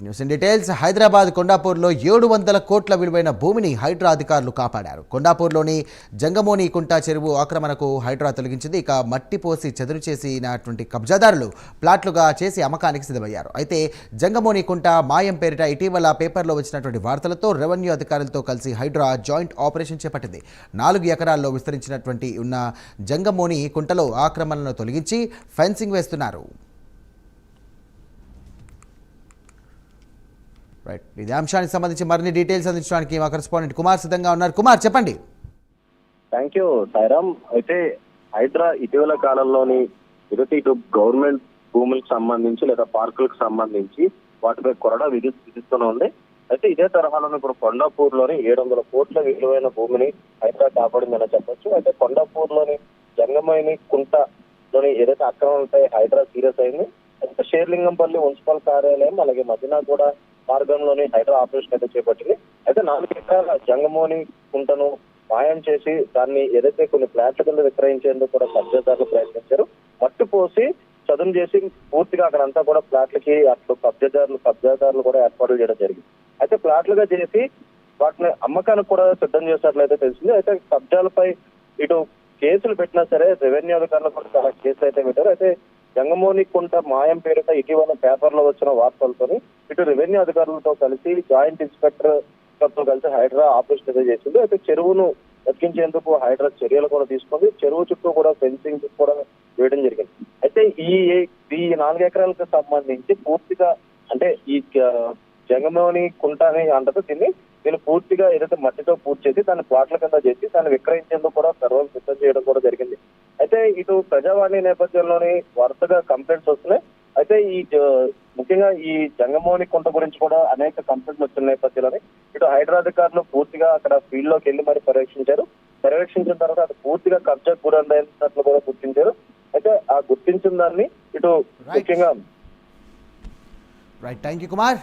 News in details. Hyderabad కొండాపూర్లో 700 కోట్ల విలువైన భూమిని హైడ్రా అధికారులు కాపాడారు. కొండాపూర్లోని జంగమోని కుంట చెరువు ఆక్రమణకు హైడ్రా తొలగించింది. ఇక మట్టి పోసి చెదురు చేసినటువంటి కబ్జాదారులు ప్లాట్లుగా చేసి అమ్మకానికి సిద్ధమయ్యారు. అయితే జంగమోని కుంట మాయం పేరిట ఇటీవల పేపర్లో వచ్చినటువంటి వార్తలతో రెవెన్యూ అధికారులతో కలిసి హైడ్రా జాయింట్ ఆపరేషన్ చేపట్టింది. 4 ఎకరాల్లో విస్తరించినటువంటి ఉన్న జంగమోని కుంటలో ఆక్రమణలను తొలగించి ఫెన్సింగ్ వేస్తున్నారు. రైట్, ఇదే అంశానికి సంబంధించి మరిన్ని డీటెయిల్స్ అందించడానికి మా కరెస్పాండెంట్ కుమార్ సిద్ధంగా ఉన్నారు. కుమార్, చెప్పండి. Thank you Sairam. అయితే హైడ్రా ఇటీవల కాలంలోని ఇటు గవర్నమెంట్ భూములకు సంబంధించి లేదా పార్కులకు సంబంధించి వాటిపై కొరడా విధిస్తూనే ఉంది. అయితే ఇదే తరహాలో ఇప్పుడు కొండాపూర్లోని 700 కోట్ల విలువైన భూమిని హైడ్రా కాపాడిందని చెప్పొచ్చు. అయితే కొండాపూర్లోని జంగమోని కుంటలోని ఏదైతే అక్రమాలపై హైడ్రా సీరియస్ అయింది. అయితే షేర్లింగంపల్లి మున్సిపల్ కార్యాలయం అలాగే మదీనా కూడా మార్గంలోని హైడ్రా ఆపరేషన్ అయితే చేపట్టింది. అయితే 4 ఎకరాల జంగమోని కుంటను మాయం చేసి దాన్ని ఏదైతే కొన్ని ఫ్లాట్ల కింద విక్రయించేందుకు కూడా కబ్జాదారులు ప్రయత్నించారు. మట్టి పోసి చదును చేసి పూర్తిగా అక్కడంతా కూడా ఫ్లాట్లకి అట్లు కబ్జాదారులు కూడా ఏర్పాట్లు చేయడం జరిగింది. అయితే ఫ్లాట్లుగా చేసి వాటిని అమ్మకానికి కూడా సిద్ధం చేసినట్లయితే తెలిసింది. అయితే కబ్జాలపై ఇటు కేసులు పెట్టినా సరే రెవెన్యూ అధికారులు కూడా చాలా కేసులు అయితే పెట్టారు. అయితే జంగమోని కుంట మాయం పేరుతో ఇటీవల పేపర్లో వచ్చిన వార్తలతోని ఇటు రెవెన్యూ అధికారులతో కలిసి జాయింట్ ఇన్స్పెక్టర్ తో కలిసి హైడ్రా ఆపరేషన్ అయితే చేసింది. అయితే చెరువును ఎక్కించేందుకు హైడ్రా చర్యలు కూడా తీసుకుంది. చెరువు చుట్టూ కూడా ఫెన్సింగ్ కూడా వేయడం జరిగింది. అయితే ఈ 4 ఎకరాలకు సంబంధించి పూర్తిగా అంటే ఈ జంగమోని కుంట అని అంటారు దీన్ని పూర్తిగా ఏదైతే మట్టితో పూర్తి చేసి దాన్ని ప్లాట్ల కింద చేసి దాన్ని విక్రయించేందుకు కూడా సర్వం సిద్ధం చేయడం కూడా జరిగింది. అయితే ఇటు ప్రజావాణి నేపథ్యంలోని వరుసగా కంప్లైంట్స్ వస్తున్నాయి. అయితే ముఖ్యంగా ఈ జంగమోని కుంట గురించి కూడా అనేక కంప్లైంట్లు వచ్చిన నేపథ్యంలోని ఇటు హైడ్రా అధికారులు పూర్తిగా అక్కడ ఫీల్డ్ లోకి వెళ్లి మరి పర్యవేక్షించిన తర్వాత అది పూర్తిగా కబ్జాకు గురైనట్లు కూడా గుర్తించారు. అయితే ఆ గుర్తించిన దాన్ని ఇటు ముఖ్యంగా రైట్, థ్యాంక్ యూ కుమార్.